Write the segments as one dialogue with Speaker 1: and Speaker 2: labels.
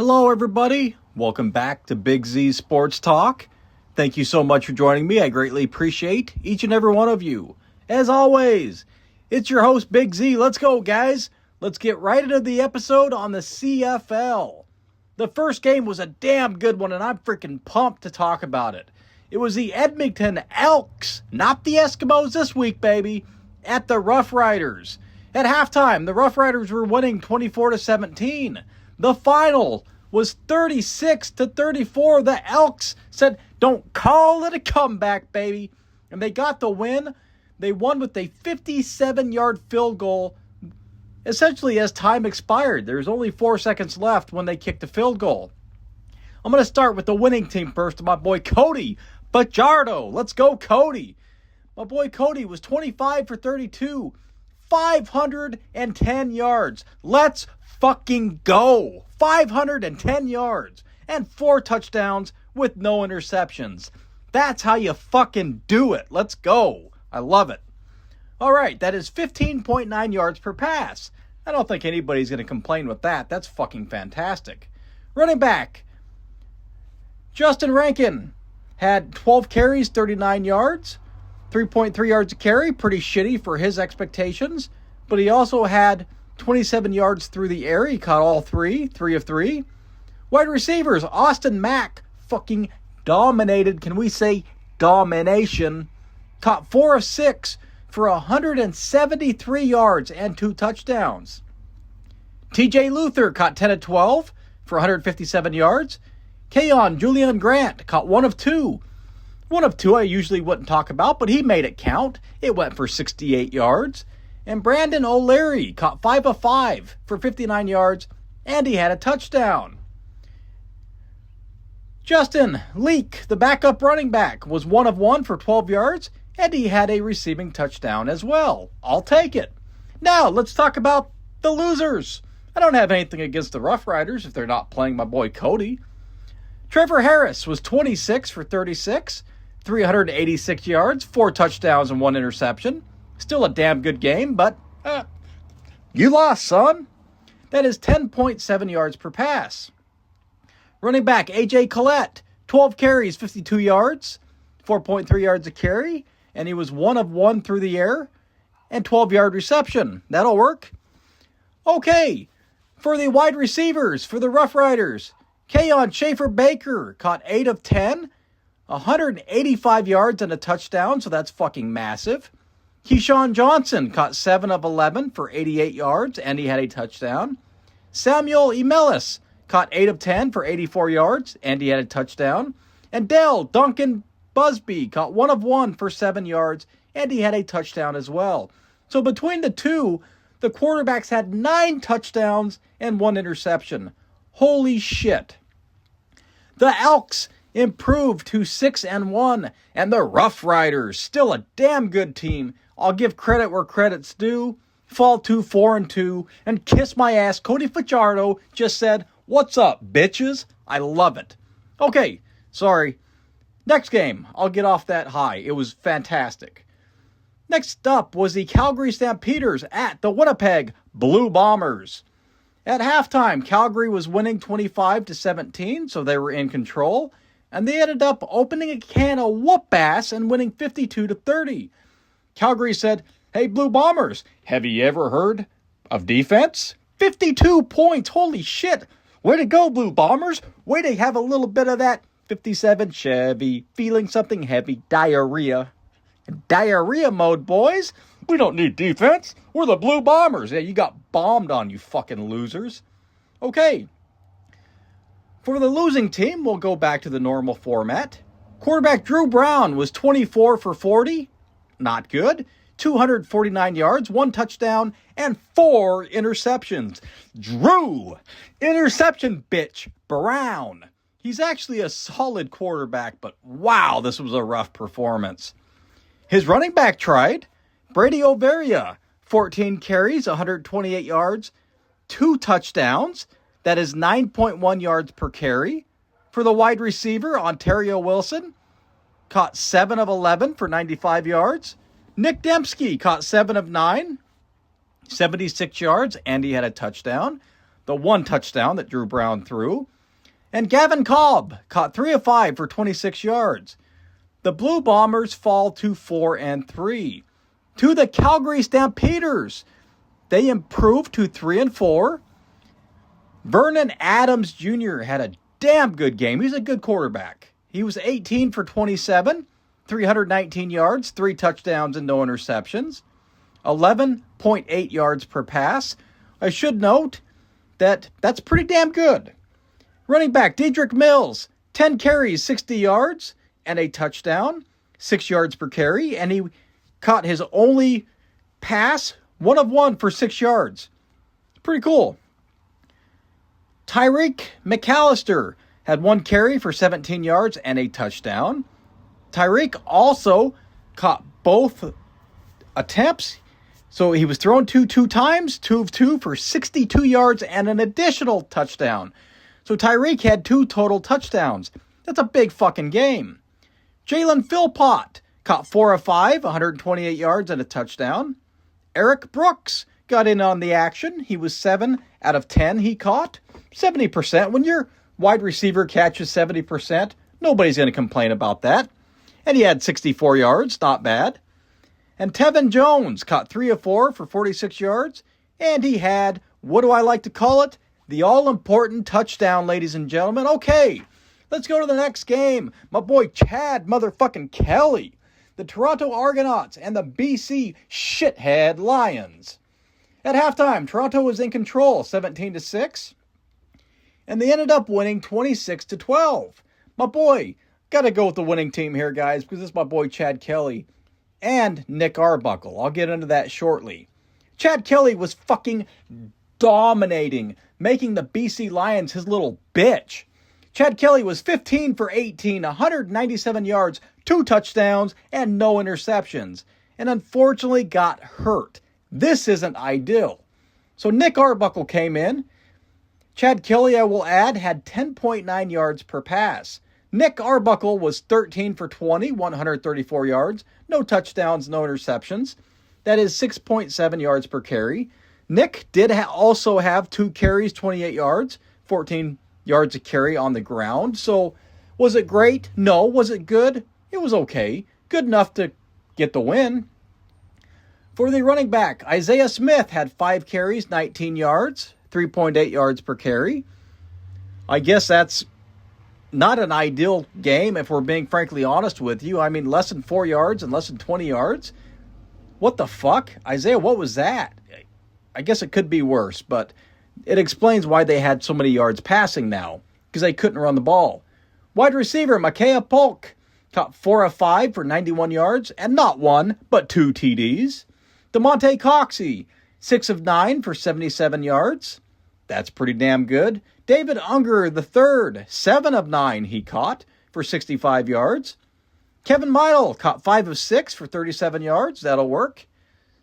Speaker 1: Hello, everybody. Welcome back to Big Z Sports Talk. Thank you so much for joining me. I greatly appreciate each and every one of you. As always, it's your host, Big Z. Let's go, guys. Let's get right into the episode on the CFL. The first game was a damn good one, and I'm freaking pumped to talk about it. It was the Edmonton Elks, not the Eskimos this week, baby, at the Rough Riders. At halftime, the Rough Riders were winning 24-17. The final was 36-34. The Elks said, don't call it a comeback, baby. And they got the win. They won with a 57-yard field goal, essentially as time expired. There's only 4 seconds left when they kicked the field goal. I'm going to start with the winning team first, my boy Cody Fajardo. Let's go, Cody. My boy Cody was 25 for 32, 510 yards. Let's fucking go. 510 yards and 4 touchdowns with no interceptions. That's how you fucking do it. Let's go. I love it. All right, that is 15.9 yards per pass. I don't think anybody's going to complain with that. That's fucking fantastic. Running back, Justin Rankin had 12 carries, 39 yards, 3.3 yards a carry. Pretty shitty for his expectations. But he also had 27 yards through the air. He caught all 3 of 3. Wide receivers, Austin Mack fucking dominated. Can we say domination? Caught 4 of 6 for 173 yards and 2 touchdowns. TJ Luther caught 10 of 12 for 157 yards. Keon Julian Grant caught 1 of 2. 1 of 2 I usually wouldn't talk about, but he made it count. It went for 68 yards. And Brandon O'Leary caught 5 of 5 for 59 yards, and he had a touchdown. Justin Leak, the backup running back, was 1 of 1 for 12 yards, and he had a receiving touchdown as well. I'll take it. Now, let's talk about the losers. I don't have anything against the Rough Riders if they're not playing my boy Cody. Trevor Harris was 26 for 36, 386 yards, 4 touchdowns and 1 interception. Still a damn good game, but you lost, son. That is 10.7 yards per pass. Running back, A.J. Collette, 12 carries, 52 yards, 4.3 yards a carry, and he was 1 of 1 through the air, and 12-yard reception. That'll work. Okay, for the wide receivers, for the Rough Riders, Keon Schaefer-Baker caught 8 of 10, 185 yards and a touchdown, so that's fucking massive. Keyshawn Johnson caught 7 of 11 for 88 yards, and he had a touchdown. Samuel Emelis caught 8 of 10 for 84 yards, and he had a touchdown. And Dell Duncan Busby caught 1 of 1 for 7 yards, and he had a touchdown as well. So between the two, the quarterbacks had 9 touchdowns and 1 interception. Holy shit. The Elks improved to 6-1, and the Rough Riders, still a damn good team. I'll give credit where credit's due. Fall to 4-2, and kiss my ass. Cody Fajardo just said, "What's up, bitches?" I love it. Okay, sorry. Next game, I'll get off that high. It was fantastic. Next up was the Calgary Stampeders at the Winnipeg Blue Bombers. At halftime, Calgary was winning 25-17, so they were in control. And they ended up opening a can of whoop ass and winning 52-30. Calgary said, "Hey, Blue Bombers, have you ever heard of defense?" 52 points, holy shit. Way to go, Blue Bombers. Way to have a little bit of that 57 Chevy, feeling something heavy, diarrhea. Diarrhea mode, boys. We don't need defense. We're the Blue Bombers. Yeah, you got bombed on, you fucking losers. Okay. For the losing team, we'll go back to the normal format. Quarterback Drew Brown was 24 for 40. Not good. 249 yards, 1 touchdown, and 4 interceptions. Drew! Interception, bitch. Brown. He's actually a solid quarterback, but wow, this was a rough performance. His running back tried. Brady Overia, 14 carries, 128 yards, 2 touchdowns. That is 9.1 yards per carry. For the wide receiver, Ontario Wilson caught 7 of 11 for 95 yards. Nick Dembski caught 7 of 9, 76 yards, and he had a touchdown. the one touchdown that Drew Brown threw. And Gavin Cobb caught 3 of 5 for 26 yards. The Blue Bombers fall to 4-3. To the Calgary Stampeders, they improved to 3-4. Vernon Adams Jr. had a damn good game. He's a good quarterback. He was 18 for 27, 319 yards, 3 touchdowns, and no interceptions. 11.8 yards per pass. I should note that that's pretty damn good. Running back Dedrick Mills, 10 carries, 60 yards, and a touchdown, 6 yards per carry, and he caught his only pass, 1 of 1 for 6 yards. Pretty cool. Tyreek McAllister had 1 carry for 17 yards and a touchdown. Tyreek also caught both attempts. So he was thrown two times, 2 of 2 for 62 yards and an additional touchdown. So Tyreek had 2 total touchdowns. That's a big fucking game. Jalen Philpott caught 4 of 5, 128 yards and a touchdown. Eric Brooks got in on the action. He was 7 out of 10 he caught. 70%. When your wide receiver catches 70%, nobody's going to complain about that. And he had 64 yards. Not bad. And Tevin Jones caught 3 of 4 for 46 yards. And he had, what do I like to call it? The all-important touchdown, ladies and gentlemen. Okay, let's go to the next game. My boy Chad motherfucking Kelly. The Toronto Argonauts and the BC Shithead Lions. At halftime, Toronto was in control, 17-6. And they ended up winning 26-12. My boy, gotta go with the winning team here, guys, because this is my boy Chad Kelly and Nick Arbuckle. I'll get into that shortly. Chad Kelly was fucking dominating, making the BC Lions his little bitch. Chad Kelly was 15 for 18, 197 yards, 2 touchdowns, and no interceptions. And unfortunately got hurt. This isn't ideal. So Nick Arbuckle came in. Chad Kelly, I will add, had 10.9 yards per pass. Nick Arbuckle was 13 for 20, 134 yards, no touchdowns, no interceptions. That is 6.7 yards per carry. Nick did also have 2 carries, 28 yards, 14 yards a carry on the ground. So was it great? No. Was it good? It was okay. Good enough to get the win. For the running back, Isaiah Smith had 5 carries, 19 yards, 3.8 yards per carry. I guess that's not an ideal game if we're being frankly honest with you. I mean, less than 4 yards and less than 20 yards. What the fuck? Isaiah, what was that? I guess it could be worse, but it explains why they had so many yards passing now, because they couldn't run the ball. Wide receiver, Micaiah Polk, caught 4 of 5 for 91 yards, and not 1, but 2 TDs. DeMonte Coxey, 6 of 9 for 77 yards. That's pretty damn good. David Unger III, 7 of 9 he caught for 65 yards. Kevin Meidel caught 5 of 6 for 37 yards. That'll work.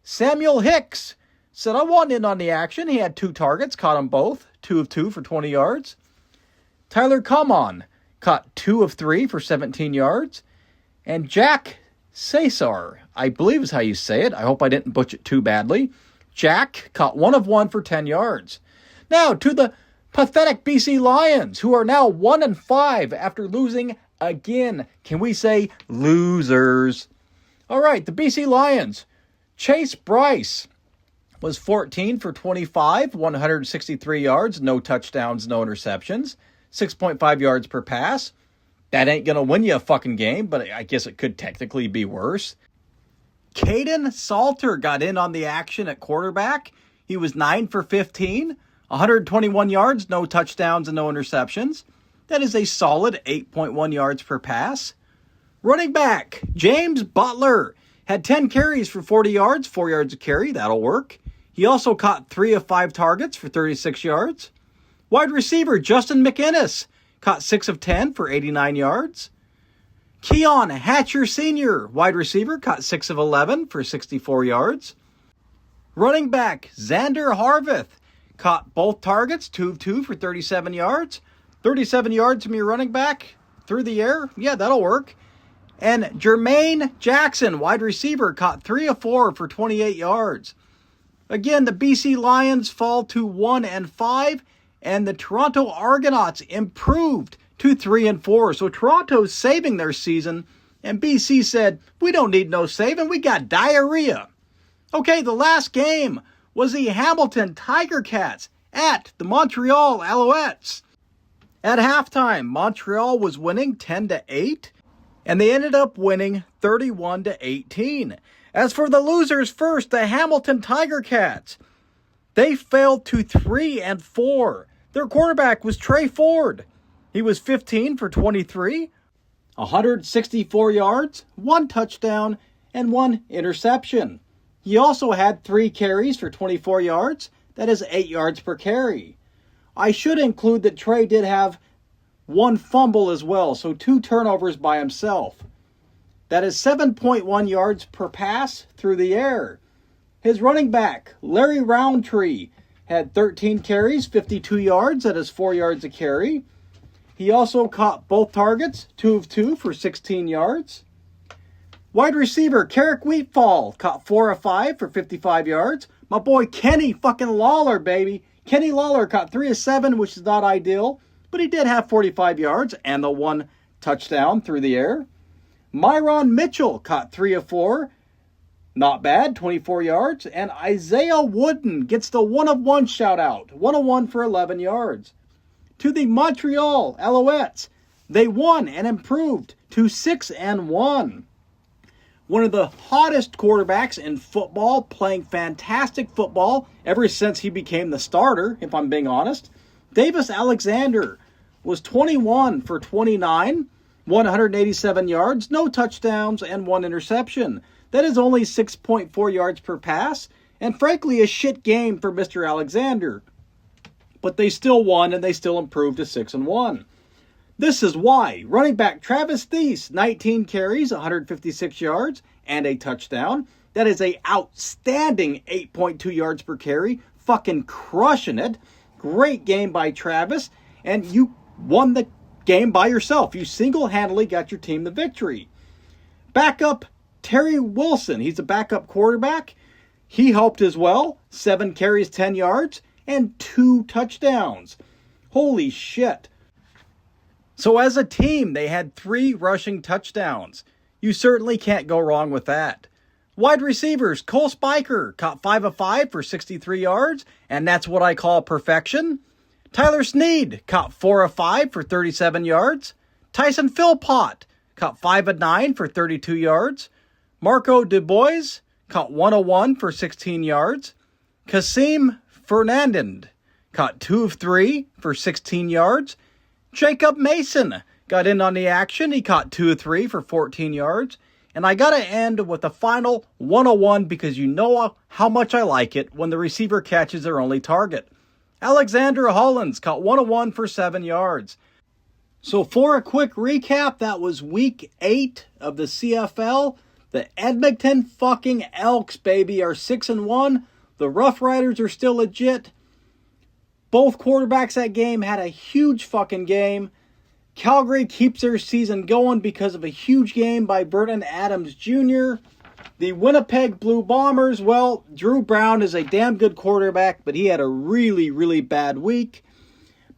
Speaker 1: Samuel Hicks said, I want in on the action. He had 2 targets, caught them both, 2 of 2 for 20 yards. Tyler Common caught 2 of 3 for 17 yards. And Jack Cesar, I believe is how you say it. I hope I didn't butcher it too badly. Jack caught 1 of 1 for 10 yards. Now to the pathetic BC Lions, who are now 1-5 after losing again. Can we say losers? All right, the BC Lions. Chase Bryce was 14 for 25, 163 yards, no touchdowns, no interceptions, 6.5 yards per pass. That ain't going to win you a fucking game, but I guess it could technically be worse. Caden Salter got in on the action at quarterback. He was 9 for 15, 121 yards, no touchdowns, and no interceptions. That is a solid 8.1 yards per pass. Running back, James Butler had 10 carries for 40 yards, 4 yards a carry. That'll work. He also caught 3 of 5 targets for 36 yards. Wide receiver, Justin McInnes, caught 6 of 10 for 89 yards. Keon Hatcher Sr., wide receiver, caught 6 of 11 for 64 yards. Running back, Xander Harveth, caught both targets, 2 of 2 for 37 yards. 37 yards from your running back through the air. Yeah, that'll work. And Jermaine Jackson, wide receiver, caught 3 of 4 for 28 yards. Again, the BC Lions fall to 1-5 and the Toronto Argonauts improved to 3-4. So Toronto's saving their season, and BC said, we don't need no saving, we got diarrhea. Okay, the last game was the Hamilton Tiger Cats at the Montreal Alouettes. At halftime, Montreal was winning 10-8, and they ended up winning 31-18. As for the losers first, the Hamilton Tiger Cats, they failed to 3-4. Their quarterback was Trey Ford. He was 15 for 23, 164 yards, 1 touchdown, and 1 interception. He also had 3 carries for 24 yards. That is 8 yards per carry. I should include that Trey did have 1 fumble as well, so 2 turnovers by himself. That is 7.1 yards per pass through the air. His running back, Larry Roundtree, had 13 carries, 52 yards. That is 4 yards a carry. He also caught both targets, 2 of 2 for 16 yards. Wide receiver, Carrick Wheatfall, caught 4 of 5 for 55 yards. My boy Kenny fucking Lawler, baby. Kenny Lawler caught 3 of 7, which is not ideal, but he did have 45 yards and the 1 touchdown through the air. Myron Mitchell caught 3 of 4. Not bad, 24 yards. And Isaiah Wooden gets the 1 of 1 shout out. 1 of 1 for 11 yards. To the Montreal Alouettes, they won and improved to 6-1. One of the hottest quarterbacks in football, playing fantastic football ever since he became the starter, if I'm being honest. Davis Alexander was 21 for 29, 187 yards, no touchdowns, and 1 interception. That is only 6.4 yards per pass, and frankly a shit game for Mr. Alexander. But they still won, and they still improved to 6-1. This is why. Running back Travis Thies, 19 carries, 156 yards, and a touchdown. That is a outstanding 8.2 yards per carry. Fucking crushing it. Great game by Travis, and you won the game by yourself. You single-handedly got your team the victory. Backup Terry Wilson, he's a backup quarterback. He helped as well. 7 carries, 10 yards, and 2 touchdowns. Holy shit. So as a team, they had 3 rushing touchdowns. You certainly can't go wrong with that. Wide receivers, Cole Spiker caught 5 of 5 for 63 yards, and that's what I call perfection. Tyler Snead caught 4 of 5 for 37 yards. Tyson Philpott caught 5 of 9 for 32 yards. Marco Dubois caught 1 of 1 for 16 yards. Kasim Fernandez caught 2 of 3 for 16 yards. Jacob Mason got in on the action. He caught 2 of 3 for 14 yards. And I got to end with a final 101 because you know how much I like it when the receiver catches their only target. Alexander Hollins caught 1 of 1 for 7 yards. So for a quick recap, that was week 8 of the CFL. The Edmonton fucking Elks, baby, are 6-1. The Rough Riders are still legit. Both quarterbacks that game had a huge fucking game. Calgary keeps their season going because of a huge game by Vernon Adams Jr. The Winnipeg Blue Bombers, well, Drew Brown is a damn good quarterback, but he had a really, really bad week.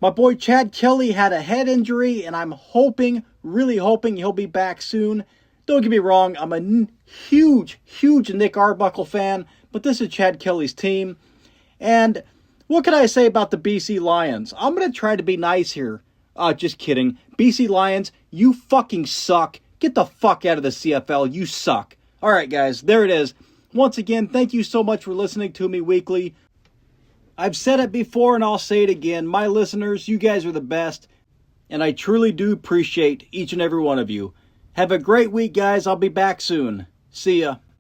Speaker 1: My boy Chad Kelly had a head injury, and I'm hoping, really hoping he'll be back soon. Don't get me wrong, I'm a huge, huge Nick Arbuckle fan, but this is Chad Kelly's team. And what can I say about the BC Lions? I'm going to try to be nice here. Just kidding. BC Lions, you fucking suck. Get the fuck out of the CFL. You suck. All right, guys, there it is. Once again, thank you so much for listening to me weekly. I've said it before and I'll say it again. My listeners, you guys are the best. And I truly do appreciate each and every one of you. Have a great week, guys. I'll be back soon. See ya.